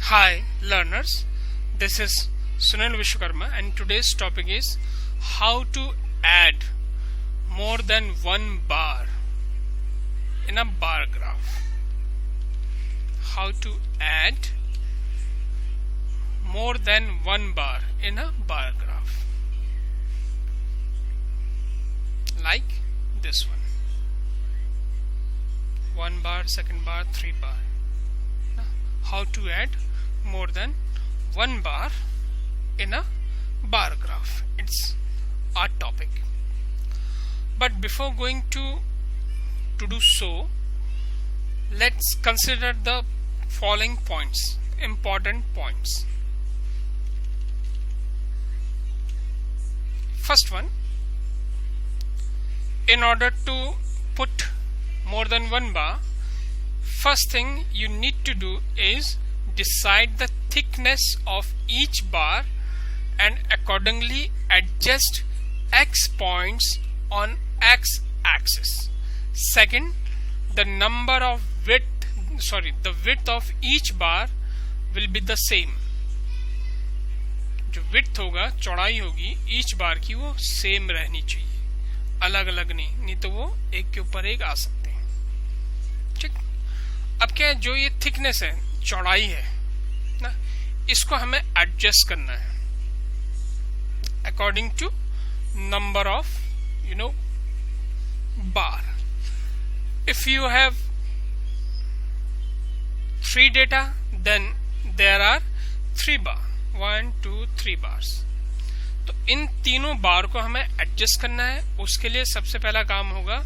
Hi learners, this is Sunil Vishwakarma and today's topic is how to add more than one bar in a bar graph. How to add more than one bar in a bar graph. Like this one. 1 bar, second bar, 3 bar. How to add more than one bar in a bar graph. It's our topic. But before going to do so, let's consider the following points, important points. First one, in order to put more than one bar, first thing you need to do is decide the thickness of each bar and accordingly adjust x points on x axis. Second, the width of each bar will be the same. जो width होगा, चौड़ाई होगी each बार की, वो same रहनी चाहिए, अलग अलग नहीं तो वो एक के ऊपर एक आ सकते हैं. ठीक. अब क्या है, जो ये थिकनेस है, चौड़ाई है ना, इसको हमें एडजस्ट करना है according to number of bar. If you have 3 data, then there are 3 bar, 1 2 3 bars. तो इन तीनों बार को हमें एडजस्ट करना है. उसके लिए सबसे पहला काम होगा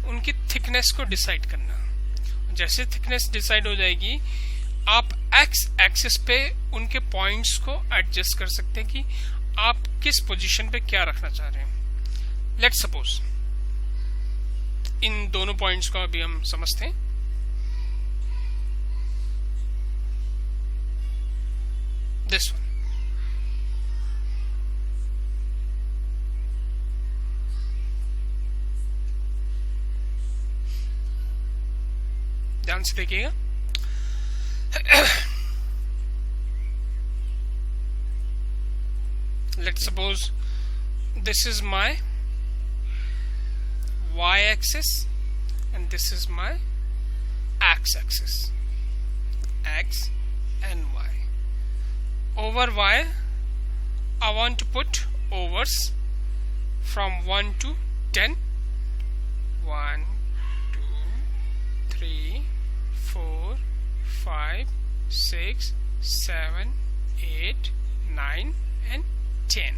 उनकी थिकनेस को डिसाइड करना. जैसे थिकनेस डिसाइड हो जाएगी, आप एक्स एक्सिस पे उनके पॉइंट्स को एडजस्ट कर सकते हैं कि आप किस पोजीशन पे क्या रखना चाह रहे हैं. लेट्स सपोज इन दोनों पॉइंट्स को अभी हम समझते हैं. दिस वन, ध्यान से देखिएगा. Let's suppose this is my y-axis and this is my x-axis, x and y. Over y, I want to put overs from 1 to 10. 1 2 3 4 5 6 7 8 9 and 10.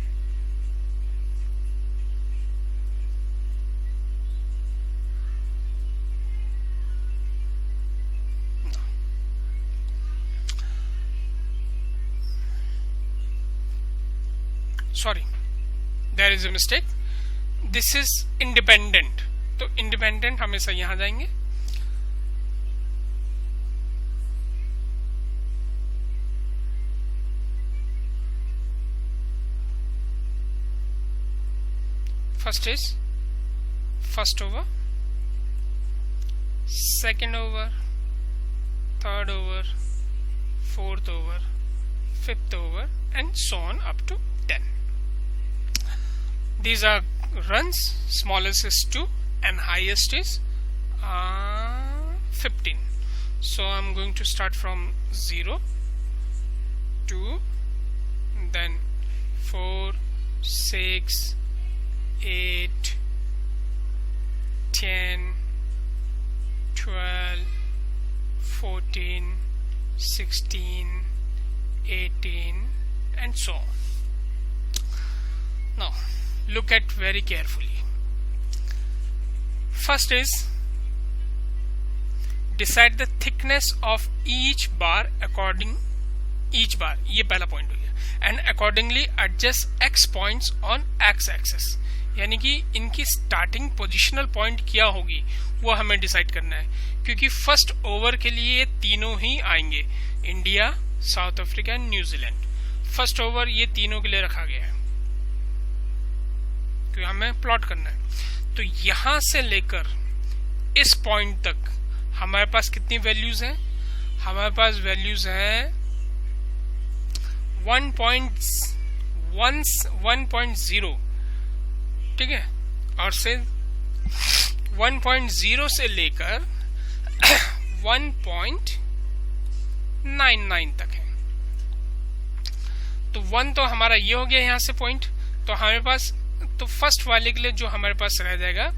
Sorry, there is a mistake. This is independent. तो independent हमेशा यहाँ जाएंगे. First is first over, second over, third over, fourth over, fifth over, and so on up to 10. These are runs. Smallest is 2 and highest is 15. So I'm going to start from 0, 2, then 4, 6, 8, 10, 12, 14, 16, 18 and so on. Now look at very carefully. First is decide the thickness of each bar according each bar, ये पहला point हो गया, and accordingly adjust x points on x axis. यानी कि इनकी starting positional point क्या होगी वो हमें डिसाइड करना है, क्योंकि फर्स्ट ओवर के लिए ये तीनों ही आएंगे, India, south Africa and New Zealand. First over ये तीनों के लिए रखा गया है क्योंकि हमें प्लॉट करना है. तो यहां से लेकर इस पॉइंट तक हमारे पास कितनी वैल्यूज हैं? हमारे पास वैल्यूज हैं 1.0, ठीक है, और से 1.0 से लेकर 1.99 तक है। तो 1 तो हमारा ये हो गया यहाँ से पॉइंट। तो हमारे पास तो फर्स्ट वाले के लिए जो हमारे पास रह जाएगा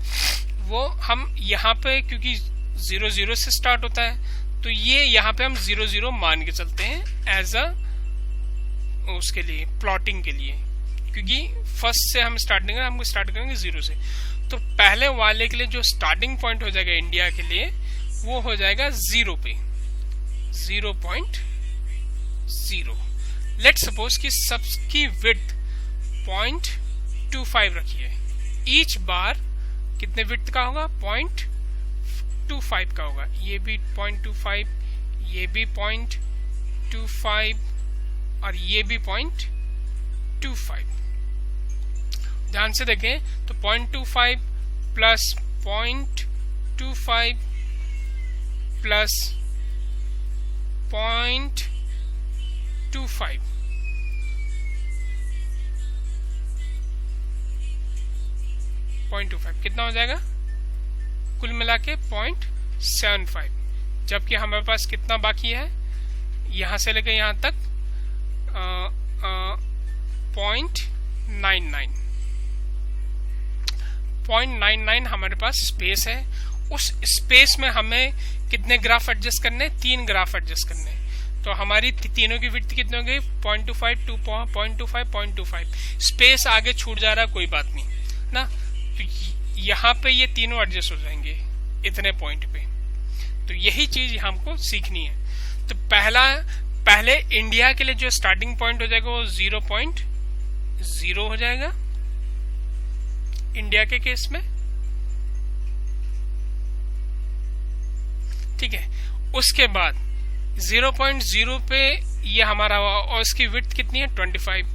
वो हम यहाँ पे, क्योंकि 0 से स्टार्ट होता है, तो ये यहाँ पे हम 0 मान के चलते हैं एज अ उसके लिए प्लॉटिंग के लिए, क्योंकि फर्स्ट से हम स्टार्ट नहीं करेंगे, हम स्टार्ट करेंगे 0 से। तो पहले वाले के लिए जो स्टार्टिंग पॉइंट हो जाएगा इंडिया के लिए वो हो जाएगा 0 पे 0.0। लेट सपोज कि सबकी विड्थ 0.25 रखिए, ईच बार कितने विड्थ का होगा 0.25 का होगा, ये भी 0.25, ये भी 0.25 और ये भी 0.25। ध्यान से देखें तो 0.25 प्लस 0.25 प्लस 0.25 कितना हो जाएगा कुल मिला के 0.75, जबकि हमारे पास कितना बाकी है यहां से लेकर यहां तक 0.99 हमारे पास स्पेस है। उस स्पेस में हमें कितने ग्राफ एडजस्ट करने, 3 ग्राफ एडजस्ट करने। तो हमारी तीनों की विड्थ कितनी हो गई 0.25, 0.25, 0.25। स्पेस आगे छूट जा रहा है, कोई बात नहीं ना, तो यहाँ पे ये तीनों एडजस्ट हो जाएंगे इतने पॉइंट पे। तो यही चीज हमको सीखनी है। तो पहले इंडिया के लिए जो स्टार्टिंग पॉइंट हो जाएगा वो 0.0 हो जाएगा इंडिया के केस में, ठीक है। उसके बाद 0.0 पे ये हमारा हुआ और इसकी विड्थ कितनी है 25।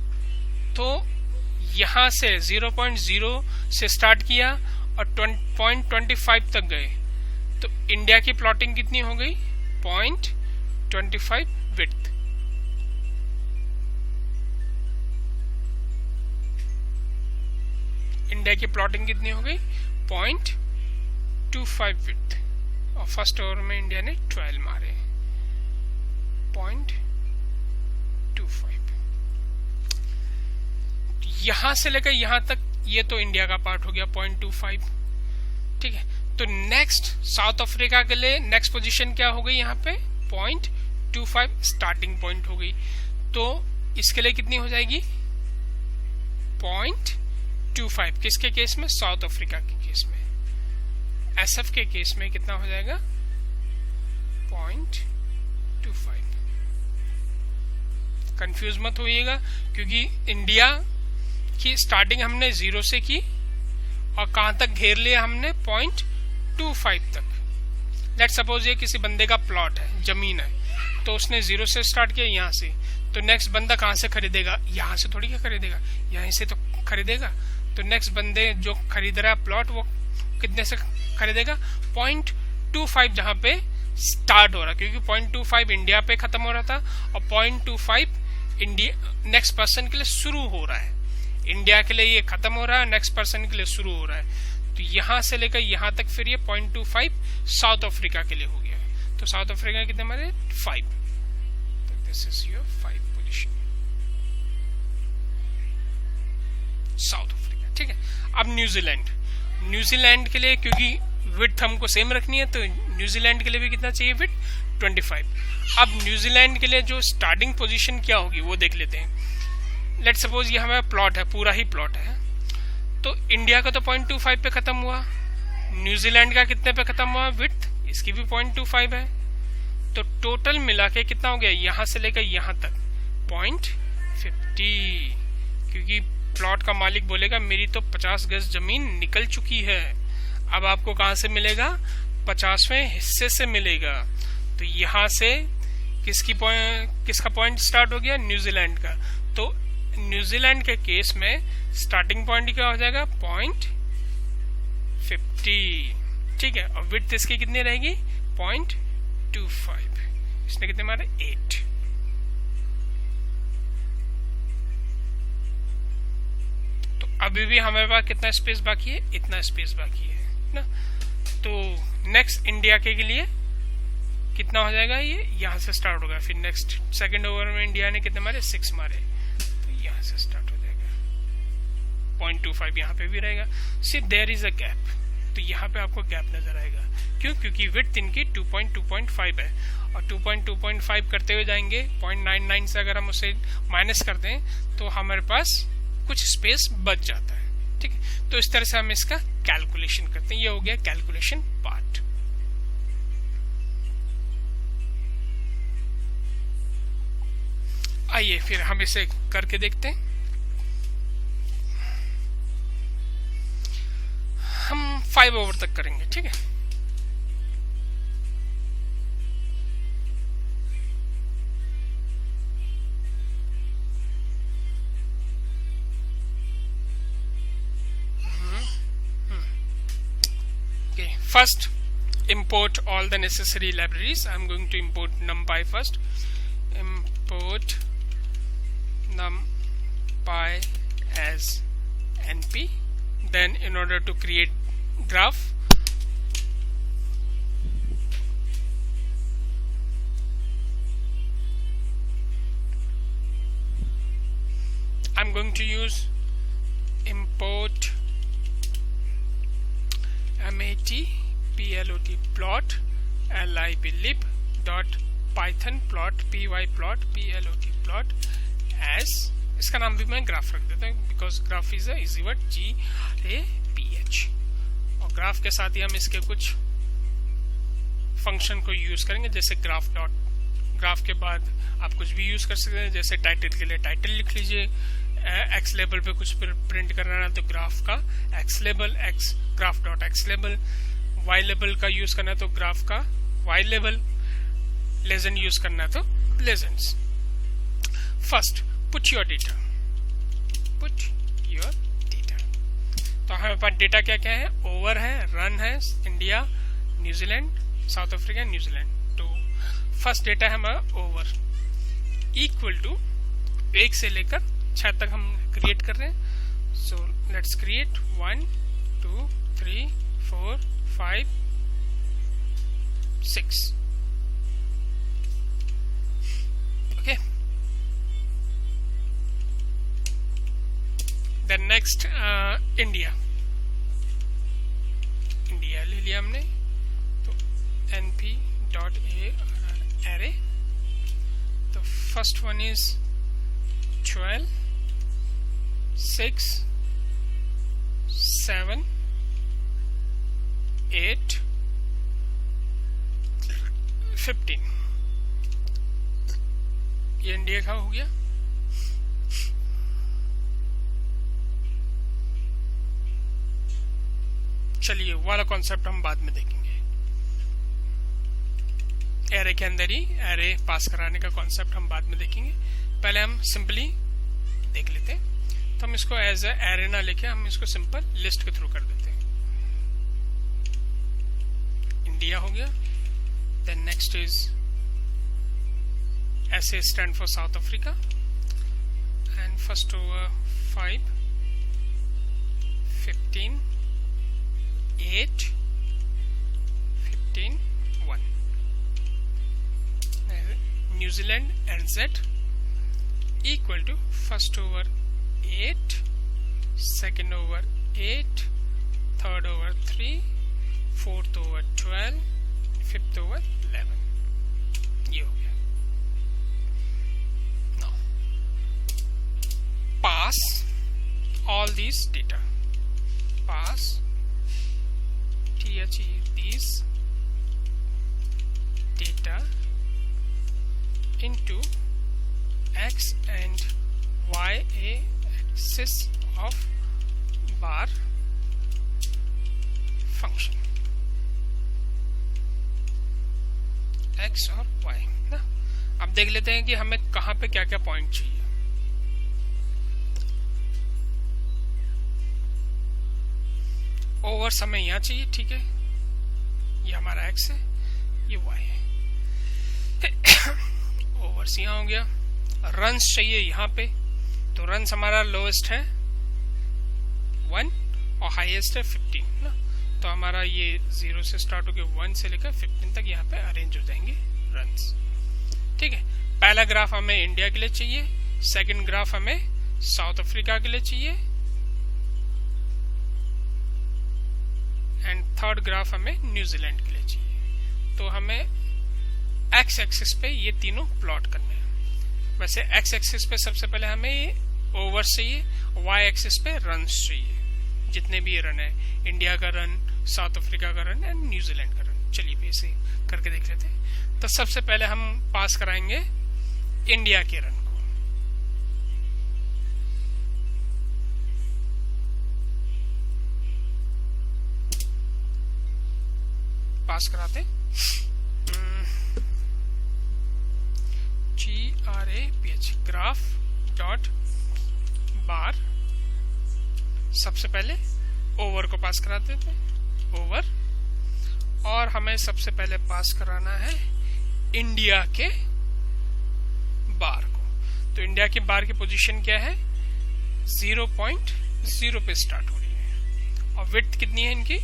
तो यहां से 0.0 से स्टार्ट किया और 0.25 तक गए, तो इंडिया की प्लॉटिंग कितनी हो गई 0.25 विड्थ। इंडिया की प्लॉटिंग कितनी हो गई 0.25 विड्थ, और फर्स्ट ओवर में इंडिया ने 12 मारे 0.25। यहां से लेकर यहां तक ये तो इंडिया का पार्ट हो गया 0.25, ठीक है। तो नेक्स्ट साउथ अफ्रीका के लिए नेक्स्ट पोजीशन क्या हो गई यहाँ पे 0.25 स्टार्टिंग पॉइंट हो गई। तो इसके लिए कितनी हो जाएगी 0.25 किसके केस में, साउथ अफ्रीका के केस में। एसएफ के केस में कितना हो जाएगा 0.25। कंफ्यूज मत होइएगा, क्योंकि इंडिया की स्टार्टिंग हमने 0 से की और कहां तक घेर लिया हमने 0.25 तक। लेट सपोज ये किसी बंदे का प्लॉट है, जमीन है, तो उसने 0 से स्टार्ट किया यहां से, तो नेक्स्ट बंदा कहां से खरीदेगा, यहां से थोड़ी क्या खरीदेगा, यहीं से तो खरीदेगा। तो नेक्स्ट बंदे जो खरीद रहा है प्लॉट वो कितने से खरीदेगा 0.25 जहां पे स्टार्ट हो रहा, क्योंकि 0.25 इंडिया पे खत्म हो रहा था और 0.25 इंडिया नेक्स्ट पर्सन के लिए शुरू हो रहा है। इंडिया के लिए ये खत्म हो रहा है, नेक्स्ट पर्सन के लिए शुरू हो रहा है। तो यहां से लेकर यहां तक फिर ये 0.25 साउथ अफ्रीका के लिए हो गया। तो साउथ अफ्रीका कितने हमारे 5। तो this is your 5 position south Africa, ठीक है। अब न्यूजीलैंड के लिए क्योंकि विड्थ हमको सेम रखनी है, तो न्यूजीलैंड के लिए भी कितना चाहिए विड्थ 25। अब न्यूजीलैंड के लिए जो स्टार्टिंग पोजीशन क्या होगी वो देख लेते हैं। लेट सपोज ये हमारा प्लॉट है, पूरा ही प्लॉट है, तो इंडिया का तो 0.25 पे खत्म हुआ, न्यूजीलैंड का कितने पे खत्म हुआ विड्थ, इसकी भी 0.25 है। तो टोटल मिला के कितना हो गया यहां से लेकर यहां तक 0.50, क्योंकि प्लॉट का मालिक बोलेगा मेरी तो 50 गज जमीन निकल चुकी है, अब आपको कहां से मिलेगा 50वें हिस्से से मिलेगा। तो यहां से किसका पॉइंट स्टार्ट हो गया न्यूजीलैंड का। तो न्यूजीलैंड के केस में स्टार्टिंग पॉइंट क्या हो जाएगा 0.50, ठीक है। और विड्थ इसकी कितनी रहेगी 0.25। इसने कितने मारे 8, अभी भी हमारे पास कितना स्पेस बाकी है, इतना स्पेस बाकी है ना। तो नेक्स्ट इंडिया के लिए कितना हो जाएगा, ये यहाँ से स्टार्ट होगा, फिर नेक्स्ट सेकंड ओवर में इंडिया ने कितने मारे, 6 मारे, तो यहाँ से स्टार्ट हो जाएगा, 0.25 यहाँ पे भी रहेगा। सी देयर इज अ गैप, तो यहाँ पे आपको गैप नजर आएगा। क्यों? क्योंकि विड्थ इनकी 2.2.5 है, और 2.2.5 करते हुए जाएंगे 0.99 से अगर हम उसे माइनस कर दें तो हमारे पास कुछ स्पेस बच जाता है। ठीक है, तो इस तरह से हम इसका कैलकुलेशन करते हैं। ये हो गया कैलकुलेशन पार्ट। आइए फिर हम इसे करके देखते हैं। हम 5 ओवर तक करेंगे। ठीक है, first import all the necessary libraries. I'm going to import numpy first. Import numpy as np. Then in order to create graph, I'm going to use import mat plot liblib dot python plot pyplot plot as, इसका नाम भी मैं graph रख देता हूँ because graph is easy word, GRAPH। और graph के साथ ही हम इसके कुछ फंक्शन को यूज करेंगे, जैसे ग्राफ डॉट, ग्राफ के बाद आप कुछ भी यूज कर सकते हैं, जैसे टाइटल के लिए टाइटल लिख लीजिए, एक्स लेबल पे कुछ प्रिंट करना है तो ग्राफ का x label, x graph dot x label, y label का यूज करना है तो ग्राफ का वाई लेबल, लेजेंड यूज करना है तो legends. First put your data, put your data. तो हमारे पास डेटा क्या क्या है, ओवर है, रन है, India, New Zealand, south Africa, New Zealand. तो फर्स्ट डेटा है हमारा ओवर, इक्वल टू 1 से लेकर 6 तक हम क्रिएट कर रहे हैं। So let's create 1 2 3 4 5 6। Okay, then next India, India ले लिया हमने, तो np डॉट array। तो फर्स्ट वन इज 12 6 7 8 15। ये इंडिया का हो गया। चलिए वाला कॉन्सेप्ट हम बाद में देखेंगे, एरे के अंदर ही एरे पास कराने का कॉन्सेप्ट हम बाद में देखेंगे। पहले हम सिंपली देख लेते हैं। तो हम इसको एज ए एरे ना लेके हम इसको सिंपल लिस्ट के थ्रू कर देते हैं। इंडिया हो गया, देन नेक्स्ट इज ऐसे stand for South Africa, and first over 5 15 8 15 1। New Zealand NZ equal to first over 8, second over 8, third over 3, fourth over 12, fifth over 11। ये हो गया। Now pass all these data, pass these data into x and y axis of bar function, x और y ना। अब देख लेते हैं कि हमें कहां पे क्या क्या पॉइंट चाहिए। ओवर्स हमें यहाँ चाहिए, ठीक है, ये हमारा x है, ये y है। ओवर्स यहाँ हो गया। रन्स चाहिए यहाँ पे, तो रन्स हमारा लोएस्ट है 1 और हाईएस्ट है 15 ना। तो हमारा ये 0 से स्टार्ट होकर 1 से लेकर 15 तक यहाँ पे अरेंज हो जाएंगे रन्स। ठीक है, पहला ग्राफ हमें इंडिया के लिए चाहिए, सेकंड ग्राफ हमें साउथ अफ्रीका के लिए चाहिए, एंड थर्ड ग्राफ हमें न्यूजीलैंड के लिए चाहिए। तो हमें एक्स एक्सिस पे ये तीनों प्लॉट करने हैं। वैसे एक्स एक्सिस पे सबसे पहले हमें ये ओवर्स चाहिए, वाई एक्सिस पे रन्स चाहिए, जितने भी ये रन है, इंडिया का रन, साउथ अफ्रीका का रन एंड न्यूजीलैंड का रन। चलिए इसे करके देख लेते हैं। तो सबसे पहले हम पास कराएंगे इंडिया के रन को। पास कराते GRAPH ग्राफ डॉट बार। सबसे पहले ओवर को पास कराते थे, ओवर, और हमें सबसे पहले पास कराना है इंडिया के बार को। तो इंडिया के बार की पोजीशन क्या है, 0.0 पे स्टार्ट हो रही है, और विड्थ कितनी है इनकी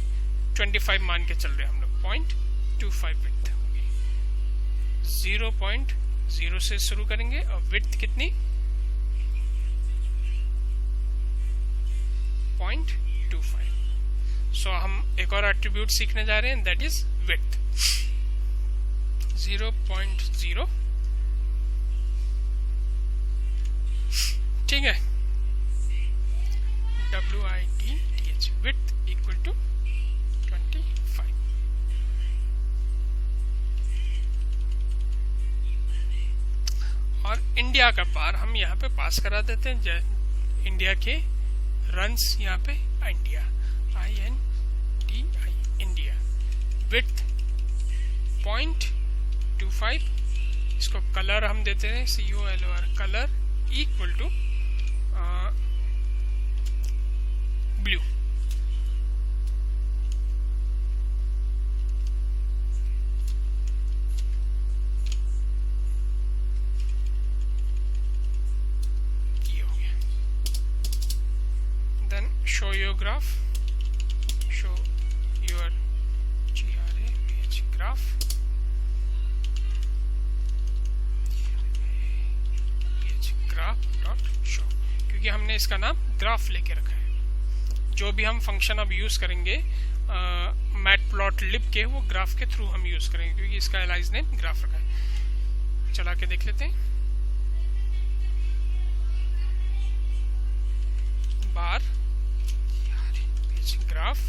25 मान के चल रहे हैं हम लोग, 0.25 विड्थ होगी। 0.0 से शुरू करेंगे और विड्थ कितनी 0.25। सो हम एक और एट्रीब्यूट सीखने जा रहे हैं, दैट इज विड्थ। 0.0, ठीक है, WIDTH विड्थ इक्वल टू 25। और इंडिया का बार हम यहाँ पे पास करा देते हैं, इंडिया के रन्स यहाँ पे इंडिया, INDI इंडिया, विड्थ 0.25। इसको कलर हम देते हैं COLOR, colour equal to blue. Show your graph, show your GRAPH graph, graph dot show, क्योंकि हमने इसका नाम ग्राफ लेके रखा है। जो भी हम फंक्शन अब यूज करेंगे मैटप्लॉटलिब के, वो ग्राफ के थ्रू हम यूज करेंगे, क्योंकि इसका एलाइज नेम ग्राफ रखा है। चला के देख लेते हैं। बार graph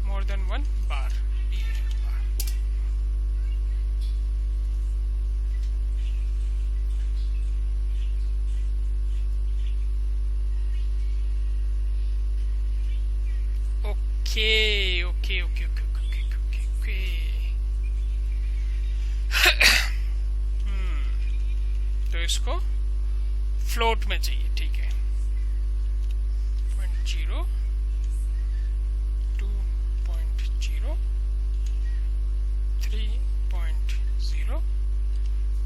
more than one bar, okay। तो इसको फ्लोट में चाहिए, ठीक है, 0.0, 2.0, 3.0,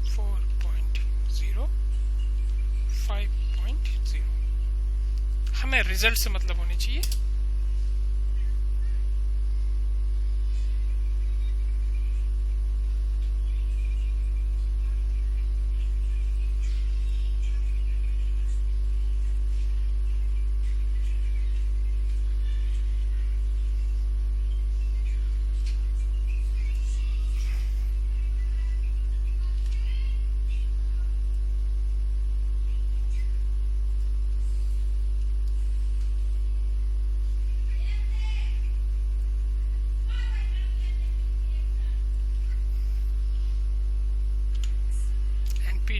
4.0, 5.0। हमें रिजल्ट से मतलब होनी चाहिए।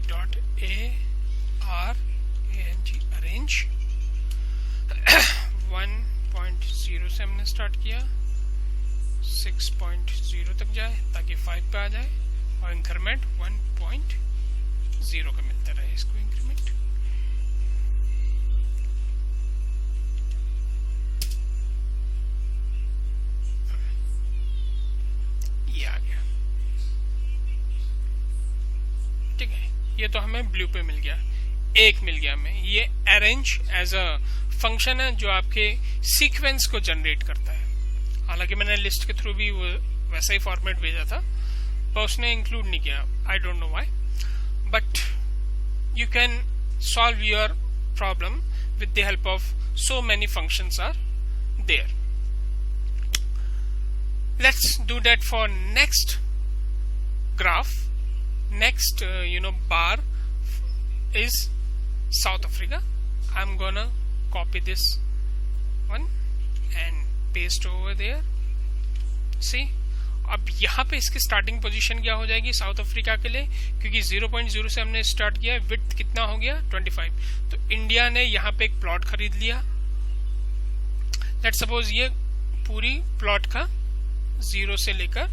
dot arrange 1.0 से हमने स्टार्ट किया, 6.0 तक जाए ताकि 5 पे आ जाए, और इंक्रीमेंट 1.0 का मिलता रहे इसको इंक्रीमेंट। ये आ गया। ये तो हमें ब्लू पे मिल गया, एक मिल गया हमें। ये अरेंज एज अ फंक्शन है जो आपके सीक्वेंस को जनरेट करता है। हालांकि मैंने लिस्ट के थ्रू भी वो वैसा ही फॉर्मेट भेजा था, पर उसने इंक्लूड नहीं किया, I don't know why, but you can solve your problem with the help of so many functions are there. Let's do that for next graph. Next bar is South Africa. I'm gonna copy this one and paste over there. See, अब यहाँ पे इसकी starting position क्या हो जाएगी south Africa के लिए, क्योंकि 0.0 से हमने स्टार्ट किया, विड्थ कितना हो गया 25। तो इंडिया ने यहाँ पे एक प्लॉट खरीद लिया। लेट्स सपोज ये पूरी प्लॉट का 0 से लेकर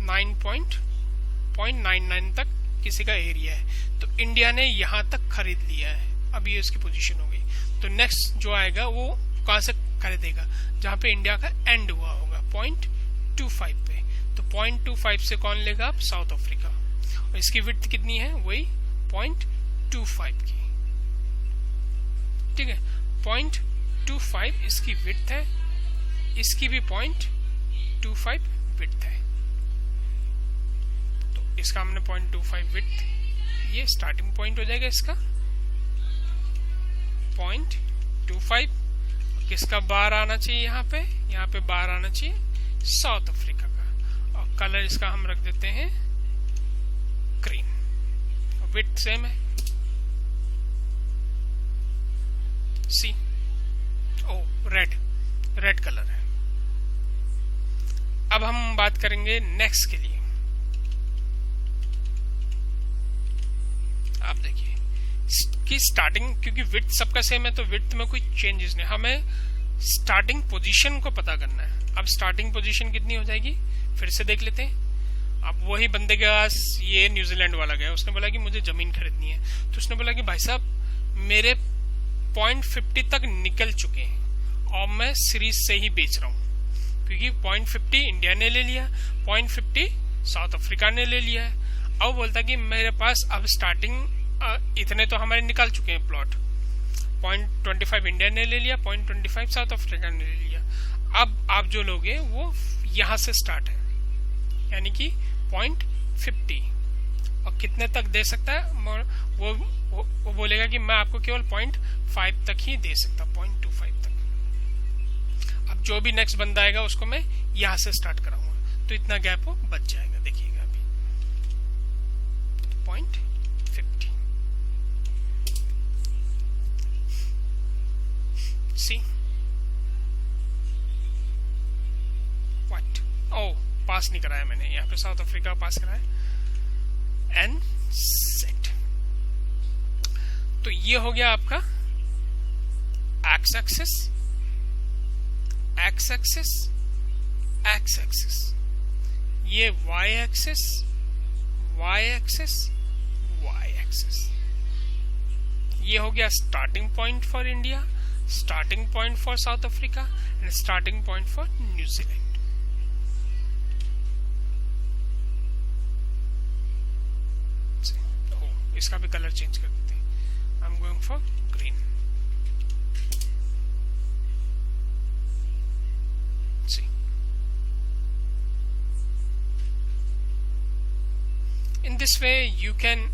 9.99 तक किसी का एरिया है, तो इंडिया ने यहाँ तक खरीद लिया है। अब ये इसकी पोजीशन हो गई। तो नेक्स्ट जो आएगा वो कहाँ से खरीदेगा, जहाँ पे इंडिया का एंड हुआ होगा 0.25 पे। तो 0.25 से कौन लेगा, आप साउथ अफ्रीका। और इसकी विड्थ कितनी है, वही 0.25 की, ठीक है। 0.25 इसकी विड्थ है, इसकी भी 0.25 विड्थ है। तो इसका हमने 0.25 विड्थ, ये स्टार्टिंग पॉइंट हो जाएगा इसका 0.25। किसका बार आना चाहिए यहाँ पे बार आना चाहिए साउथ अफ्रीका का। और कलर इसका हम रख देते हैं ग्रीन, विड्थ सेम है। सी रेड कलर है। अब हम बात करेंगे नेक्स्ट के लिए। आप देखिए कि स्टार्टिंग, क्योंकि विड्थ सबका सेम है तो विड्थ में कोई चेंजेस नहीं, हमें स्टार्टिंग पोजीशन को पता करना है। अब स्टार्टिंग पोजीशन कितनी हो जाएगी, फिर से देख लेते हैं। अब वही बंदे के पास ये न्यूजीलैंड वाला गया, उसने बोला कि मुझे जमीन खरीदनी है, तो उसने बोला कि भाई साहब मेरे 0.50 तक निकल चुके हैं और मैं सीरीज से ही बेच रहा हूँ, क्योंकि 0.50 इंडिया ने ले लिया, 0.50 साउथ अफ्रीका ने ले लिया है। अब बोलता कि मेरे पास अब स्टार्टिंग इतने तो हमारे निकाल चुके हैं प्लॉट, 0.25 इंडिया ने ले लिया, 0.25 साउथ अफ्रीका ने ले लिया। अब आप जो लोगे वो यहाँ से स्टार्ट है, यानी कि 0.50, और कितने तक दे सकता है वो बोलेगा कि मैं आपको केवल 0.5 तक ही दे सकता, 0.25 तक। अब जो भी नेक्स्ट बंदा आएगा उसको मैं यहाँ से स्टार्ट कराऊंगा, तो इतना गैप वो बच जाएगा। देखिएगा अभी 0.50। सी व्हाट, पास नहीं कराया मैंने, यहाँ पे साउथ अफ्रीका पास कराया एंड सेट। तो ये हो गया आपका x axis, x axis, x axis, ये y axis, y axis, y axis. ये हो गया starting point for India, starting point for South Africa and starting point for New Zealand. इसका भी कलर चेंज कर देते हैं, I am going for green. See, in this way you can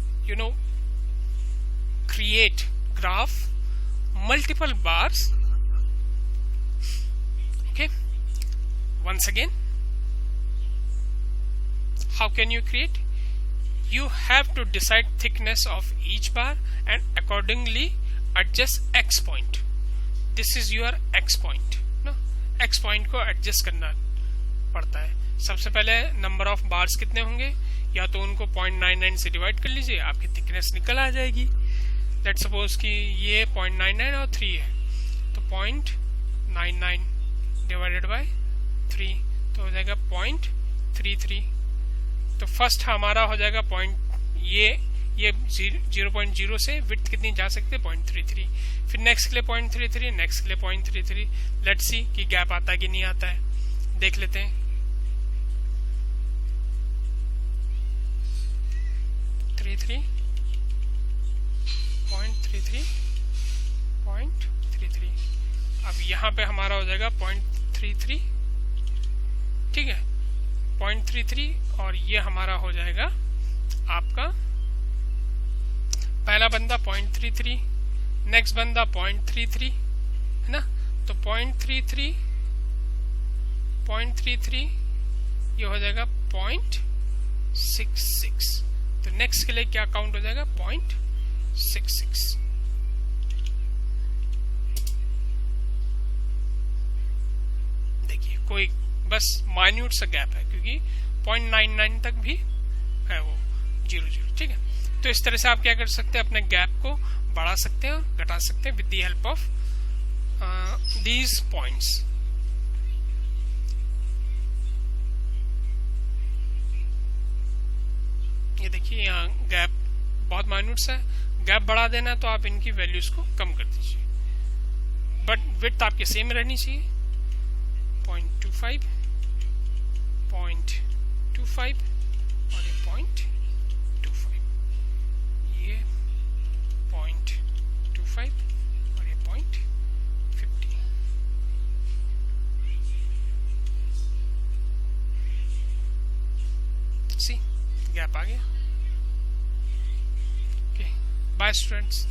create graph, multiple bars. Okay, once again, how can you create? You have to decide thickness of each bar and accordingly adjust x point. This is your x point. No, x point को adjust करना पड़ता है। सबसे पहले number of bars कितने होंगे, या तो उनको 0.99 से डिवाइड कर लीजिए, आपकी थिकनेस निकल आ जाएगी। लेट्स सपोज कि ये 0.99 और 3 है, तो 0.99 डिवाइडेड बाय 3 तो हो जाएगा 0.33। तो फर्स्ट हमारा हो जाएगा ये 0.0 से विड्थ कितनी जा सकते हैं 0.33, फिर नेक्स्ट के लिए 0.33, नेक्स्ट के लिए 0.33। लेट्स सी कि गैप आता है कि नहीं आता है, देख लेते हैं। 33 0.33. अब यहाँ पे हमारा हो जाएगा 0.33, ठीक है, 0.33, और ये हमारा हो जाएगा आपका पहला बंदा 0.33, नेक्स्ट बंदा 0.33, है ना। तो 0.33 ये हो जाएगा 0.66. तो नेक्स्ट के लिए क्या काउंट हो जाएगा? 0.66. देखिए कोई बस माइन्यूट सा गैप है, क्योंकि 0.99 तक भी है वो 0.0, ठीक है। तो इस तरह से आप क्या कर सकते हैं, अपने गैप को बढ़ा सकते हैं और घटा सकते हैं with the help of these points. ये देखिए यहाँ गैप बहुत माइन्यूट सा है, गैप बढ़ा देना है तो आप इनकी वैल्यूज को कम कर दीजिए, बट विड्थ आपके सेम रहनी चाहिए, 0.25, 0.25 और ये 0.25, ये 0.25 और ये 0.50. सी गैप आ गया. Okay, bye students.